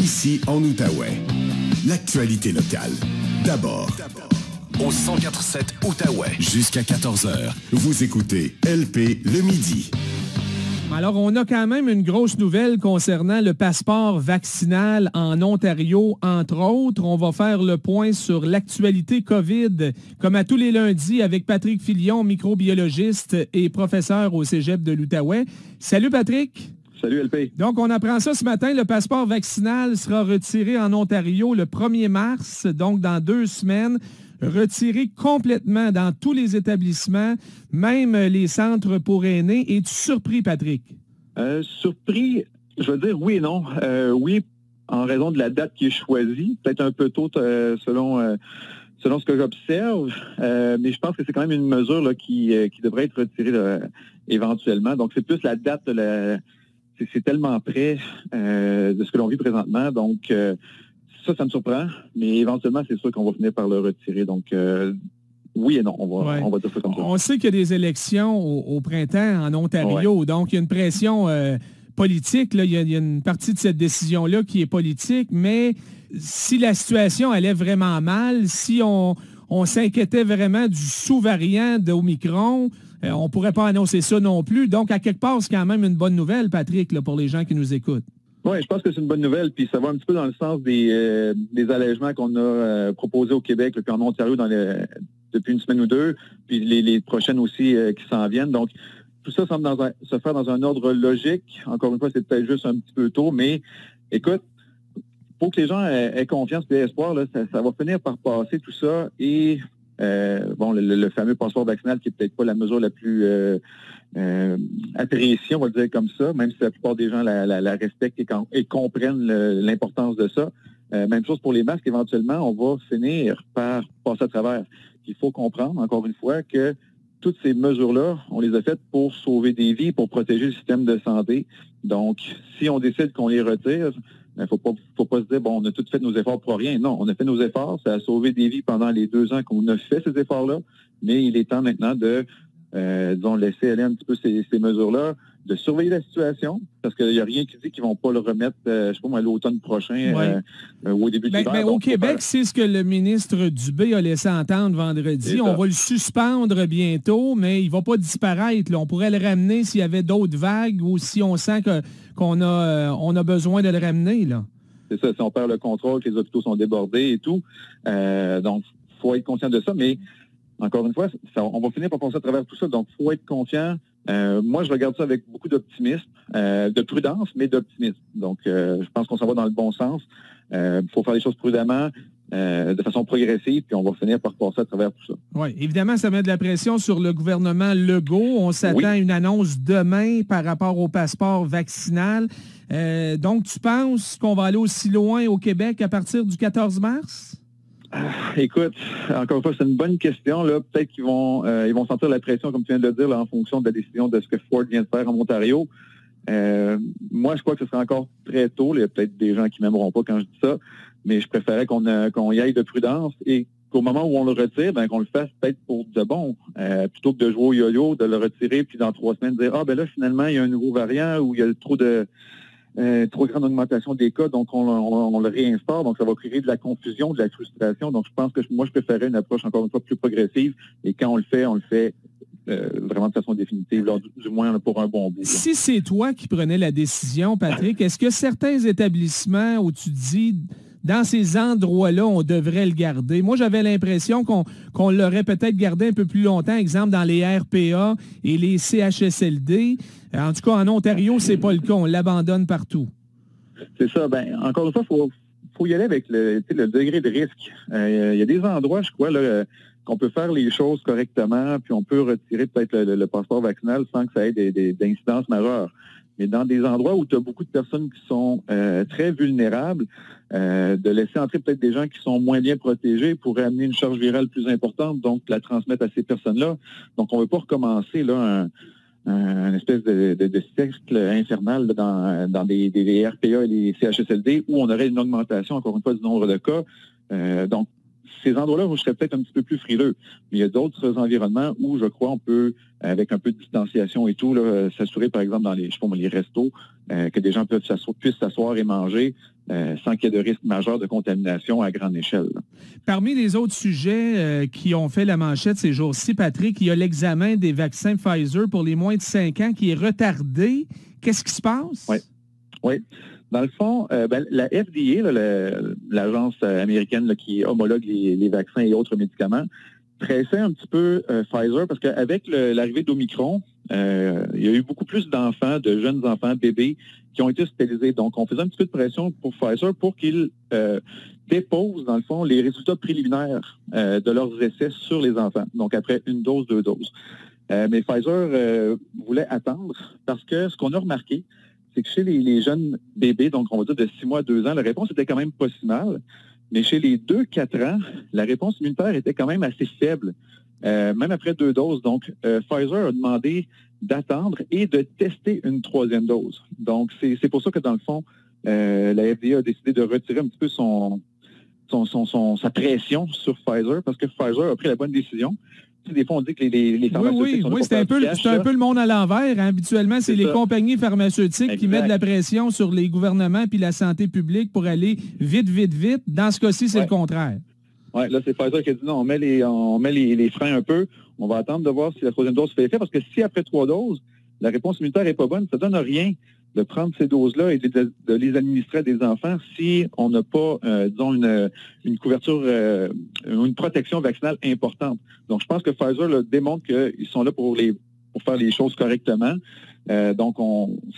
ici en Outaouais. L'actualité locale. D'abord. Au 104.7 Outaouais. Jusqu'à 14h. Vous écoutez LP le midi. Alors, on a quand même une grosse nouvelle concernant le passeport vaccinal en Ontario, entre autres. On va faire le point sur l'actualité COVID, comme à tous les lundis, avec Patrick Filion, microbiologiste et professeur au Cégep de l'Outaouais. Salut, Patrick. Salut, LP. Donc, on apprend ça ce matin. Le passeport vaccinal sera retiré en Ontario le 1er mars, donc dans 2 semaines. Retiré complètement dans tous les établissements, même les centres pour aînés. Es-tu surpris, Patrick? Surpris, je veux dire oui et non. Oui, en raison de la date qui est choisie. Peut-être un peu tôt selon ce que j'observe. Mais je pense que c'est quand même une mesure là, qui devrait être retirée là, éventuellement. Donc, c'est plus la date, c'est tellement près de ce que l'on vit présentement. Donc, ça me surprend, mais éventuellement, c'est sûr qu'on va finir par le retirer. Donc, oui et non, on va dire ça comme ça. On sait qu'il y a des élections au printemps en Ontario, donc il y a une pression politique. Là, il y a une partie de cette décision-là qui est politique, mais si la situation allait vraiment mal, si on s'inquiétait vraiment du sous-variant d'Omicron, on ne pourrait pas annoncer ça non plus. Donc, à quelque part, c'est quand même une bonne nouvelle, Patrick, là, pour les gens qui nous écoutent. Oui, je pense que c'est une bonne nouvelle, puis ça va un petit peu dans le sens des allègements qu'on a proposés au Québec, puis en Ontario depuis une semaine ou deux, puis les prochaines aussi qui s'en viennent. Donc, tout ça semble se faire dans un ordre logique. Encore une fois, c'est peut-être juste un petit peu tôt, mais écoute, pour que les gens aient confiance et espoir, là, ça va finir par passer tout ça. Et le fameux passeport vaccinal qui n'est peut-être pas la mesure la plus appréciée, on va le dire comme ça, même si la plupart des gens la respectent et comprennent l'importance de ça. Même chose pour les masques, éventuellement, on va finir par passer à travers. Il faut comprendre, encore une fois, que toutes ces mesures-là, on les a faites pour sauver des vies, pour protéger le système de santé. Donc, si on décide qu'on les retire, il ne faut pas se dire, bon, on a tout fait nos efforts pour rien. Non, on a fait nos efforts, ça a sauvé des vies pendant les 2 ans qu'on a fait ces efforts-là, mais il est temps maintenant de, laisser aller un petit peu ces mesures-là, de surveiller la situation, parce qu'il n'y a rien qui dit qu'ils ne vont pas le remettre, je sais pas moi, l'automne prochain ou au début de l'hiver. Mais au Québec, c'est ce que le ministre Dubé a laissé entendre vendredi. On va le suspendre bientôt, mais il ne va pas disparaître. Là. On pourrait le ramener s'il y avait d'autres vagues ou si on sent qu'on a besoin de le ramener. Là. C'est ça, si on perd le contrôle, que les hôpitaux sont débordés et tout. Donc, il faut être conscient de ça, mais encore une fois, on va finir par passer à travers tout ça, donc il faut être confiant. Moi, je regarde ça avec beaucoup d'optimisme, de prudence, mais d'optimisme. Donc, je pense qu'on s'en va dans le bon sens. Il faut faire les choses prudemment, de façon progressive, puis on va finir par passer à travers tout ça. Oui, évidemment, ça met de la pression sur le gouvernement Legault. On s'attend à une annonce demain par rapport au passeport vaccinal. Donc, tu penses qu'on va aller aussi loin au Québec à partir du 14 mars? Écoute, encore une fois, c'est une bonne question. Là. Peut-être qu'ils vont sentir la pression, comme tu viens de le dire, là, en fonction de la décision de ce que Ford vient de faire en Ontario. Moi, je crois que ce sera encore très tôt. Il y a peut-être des gens qui ne m'aimeront pas quand je dis ça, mais je préférais qu'on y aille de prudence et qu'au moment où on le retire, qu'on le fasse peut-être pour de bon. Plutôt que de jouer au yo-yo, de le retirer, puis dans 3 semaines, dire là, finalement, il y a un nouveau variant ou il y a trop grande augmentation des cas, donc on le réinstaure, donc ça va créer de la confusion, de la frustration. Donc je pense que moi, je préférais une approche encore une fois plus progressive, et quand on le fait vraiment de façon définitive, là, du moins pour un bon bout. Là. Si c'est toi qui prenais la décision, Patrick, est-ce que certains établissements où tu dis, dans ces endroits-là, on devrait le garder? Moi, j'avais l'impression qu'on l'aurait peut-être gardé un peu plus longtemps, exemple dans les RPA et les CHSLD. En tout cas, en Ontario, c'est pas le cas. On l'abandonne partout. C'est ça. Encore une fois, faut y aller avec le degré de risque. Il y a des endroits, je crois, là, qu'on peut faire les choses correctement, puis on peut retirer peut-être le passeport vaccinal sans que ça ait des incidences majeures. Mais dans des endroits où tu as beaucoup de personnes qui sont très vulnérables, de laisser entrer peut-être des gens qui sont moins bien protégés pourrait amener une charge virale plus importante, donc la transmettre à ces personnes-là. Donc, on ne veut pas recommencer là un espèce de cercle infernal là, dans des RPA et les CHSLD où on aurait une augmentation, encore une fois, du nombre de cas. Donc, ces endroits-là où je serais peut-être un petit peu plus frileux. Mais il y a d'autres environnements où, je crois, on peut, avec un peu de distanciation et tout, là, s'assurer, par exemple, dans les restos, que des gens puissent s'asseoir et manger sans qu'il y ait de risque majeur de contamination à grande échelle. Là. Parmi les autres sujets qui ont fait la manchette ces jours-ci, Patrick, il y a l'examen des vaccins Pfizer pour les moins de 5 ans qui est retardé. Qu'est-ce qui se passe? Oui. Dans le fond, la FDA, l'agence américaine qui homologue les vaccins et autres médicaments, pressait un petit peu Pfizer parce qu'avec l'arrivée d'Omicron, il y a eu beaucoup plus d'enfants, de jeunes enfants, bébés, qui ont été hospitalisés. Donc, on faisait un petit peu de pression pour Pfizer pour qu'ils déposent, dans le fond, les résultats préliminaires de leurs essais sur les enfants. Donc, après 1 dose, 2 doses. Mais Pfizer voulait attendre parce que ce qu'on a remarqué, c'est que chez les jeunes bébés, donc on va dire de 6 mois à 2 ans, la réponse était quand même pas si mal. Mais chez les 2-4 ans, la réponse immunitaire était quand même assez faible, même après 2 doses. Donc, Pfizer a demandé d'attendre et de tester une 3e dose. Donc, c'est pour ça que, dans le fond, la FDA a décidé de retirer un petit peu sa pression sur Pfizer parce que Pfizer a pris la bonne décision. Des fois, on dit que les pharmaceutiques sont c'est un peu le monde à l'envers. Hein. Habituellement, c'est les compagnies pharmaceutiques qui mettent de la pression sur les gouvernements puis la santé publique pour aller vite, vite, vite. Dans ce cas-ci, c'est le contraire. Oui, là, c'est Pfizer qui a dit non, on met les freins un peu. On va attendre de voir si la 3e dose fait effet parce que si après 3 doses, la réponse immunitaire n'est pas bonne, ça ne donne rien de prendre ces doses-là et de les administrer à des enfants si on n'a pas, disons, une couverture, une protection vaccinale importante. Donc, je pense que Pfizer démontre qu'ils sont là pour faire les choses correctement. Donc,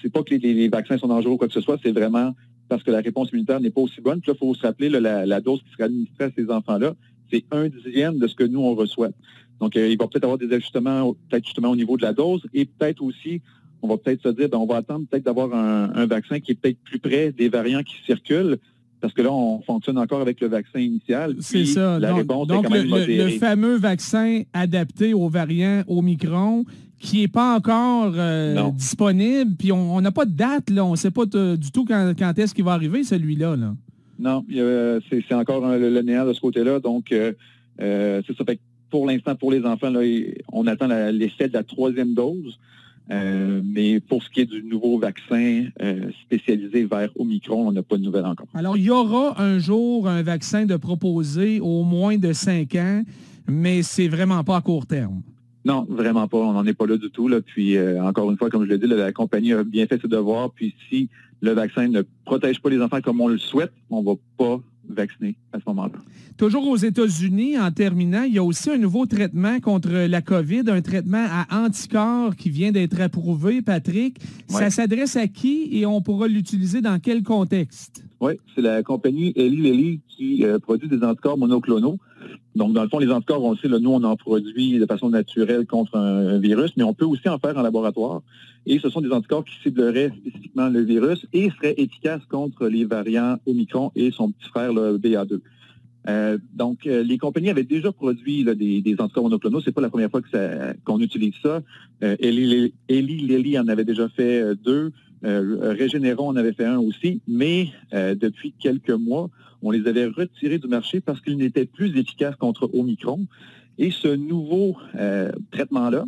c'est pas que les vaccins sont dangereux ou quoi que ce soit, c'est vraiment parce que la réponse immunitaire n'est pas aussi bonne. Puis là, il faut se rappeler, la dose qui sera administrée à ces enfants-là, c'est 1/10 de ce que nous, on reçoit. Donc, il va peut-être avoir des ajustements, peut-être justement au niveau de la dose et peut-être aussi on va peut-être se dire, on va attendre peut-être d'avoir un vaccin qui est peut-être plus près des variants qui circulent, parce que là, on fonctionne encore avec le vaccin initial. C'est ça. La réponse est quand même modérée. Le fameux vaccin adapté aux variants Omicron, qui n'est pas encore disponible, puis on n'a pas de date, là. On ne sait pas du tout quand est-ce qu'il va arriver, celui-là. Là. Non, c'est encore le néant de ce côté-là. Donc, c'est ça. Fait que pour l'instant, pour les enfants, là, on attend l'effet de la 3e dose. Mais pour ce qui est du nouveau vaccin spécialisé vers Omicron, on n'a pas de nouvelles encore. Alors, il y aura un jour un vaccin de proposer au moins de 5 ans, mais c'est vraiment pas à court terme. Non, vraiment pas. On n'en est pas là du tout. Là. Puis, encore une fois, comme je l'ai dit, la compagnie a bien fait ses devoirs. Puis, si le vaccin ne protège pas les enfants comme on le souhaite, on ne va pas vacciner à ce moment-là. Toujours aux États-Unis, en terminant, il y a aussi un nouveau traitement contre la COVID, un traitement à anticorps qui vient d'être approuvé, Patrick. Ouais. Ça s'adresse à qui et on pourra l'utiliser dans quel contexte? Oui, c'est la compagnie Eli Lilly qui produit des anticorps monoclonaux. Donc, dans le fond, les anticorps, on le sait, nous, on en produit de façon naturelle contre un virus, mais on peut aussi en faire en laboratoire. Et ce sont des anticorps qui cibleraient spécifiquement le virus et seraient efficaces contre les variants Omicron et son petit frère, le BA2. Donc, les compagnies avaient déjà produit des anticorps monoclonaux. C'est pas la première fois qu'on utilise ça. Eli Lilly en avait déjà fait 2. Regeneron en avait fait 1 aussi. Mais depuis quelques mois, on les avait retirés du marché parce qu'ils n'étaient plus efficaces contre Omicron. Et ce nouveau traitement-là,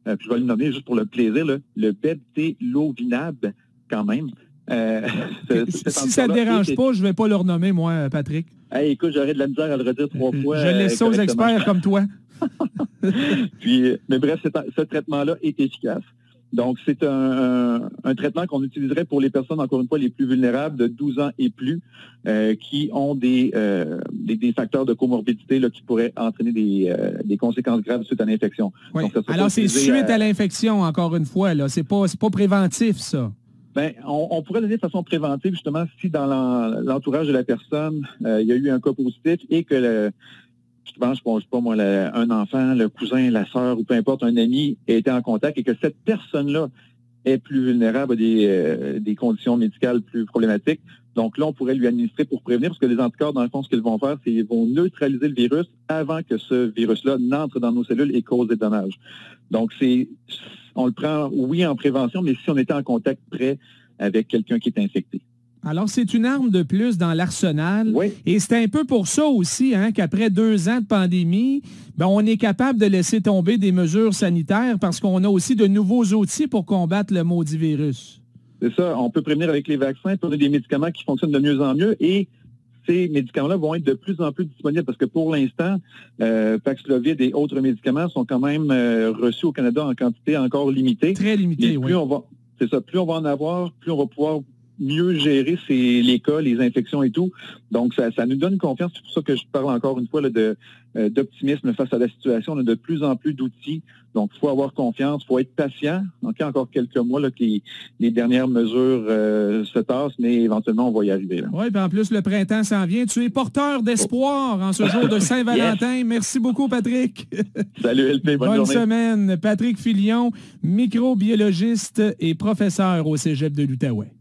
je vais le nommer juste pour le plaisir, le Bebtelovimab, quand même. Si ça ne te dérange pas, je ne vais pas le renommer, moi, Patrick. Hey, écoute, j'aurais de la misère à le redire 3 fois. Je laisse ça aux experts comme toi. Mais bref, ce traitement-là est efficace. Donc, c'est un traitement qu'on utiliserait pour les personnes, encore une fois, les plus vulnérables de 12 ans et plus, qui ont des facteurs de comorbidité là, qui pourraient entraîner des conséquences graves suite à l'infection. Oui. Donc, alors, c'est suite à l'infection, encore une fois. Là. C'est pas préventif, ça. Ben, on pourrait donner de façon préventive, justement, si dans l'entourage de la personne, il y a eu un cas positif et que je sais pas moi, un enfant, le cousin, la sœur ou peu importe, un ami a été en contact et que cette personne-là est plus vulnérable à des conditions médicales plus problématiques. Donc là, on pourrait lui administrer pour prévenir, parce que les anticorps, dans le fond, ce qu'ils vont faire, c'est qu'ils vont neutraliser le virus avant que ce virus-là n'entre dans nos cellules et cause des dommages. Donc, on le prend, oui, en prévention, mais si on était en contact près avec quelqu'un qui est infecté. Alors, c'est une arme de plus dans l'arsenal. Oui. Et c'est un peu pour ça aussi qu'après 2 ans de pandémie, on est capable de laisser tomber des mesures sanitaires parce qu'on a aussi de nouveaux outils pour combattre le maudit virus. C'est ça, on peut prévenir avec les vaccins, puis on a des médicaments qui fonctionnent de mieux en mieux et ces médicaments-là vont être de plus en plus disponibles parce que pour l'instant, Paxlovid et autres médicaments sont quand même reçus au Canada en quantité encore limitée. Très limitée, oui. Plus on va en avoir, plus on va pouvoir mieux gérer les cas, les infections et tout. Donc, ça nous donne confiance. C'est pour ça que je parle encore une fois là, d'optimisme face à la situation. On a de plus en plus d'outils. Donc, il faut avoir confiance, il faut être patient. Donc, il y a encore quelques mois là, que les dernières mesures se tassent, mais éventuellement, on va y arriver. Oui, puis en plus, le printemps s'en vient. Tu es porteur d'espoir en ce jour de Saint-Valentin. Yes. Merci beaucoup, Patrick. Salut, LP. Bonne semaine. Patrick Filion, microbiologiste et professeur au Cégep de l'Outaouais.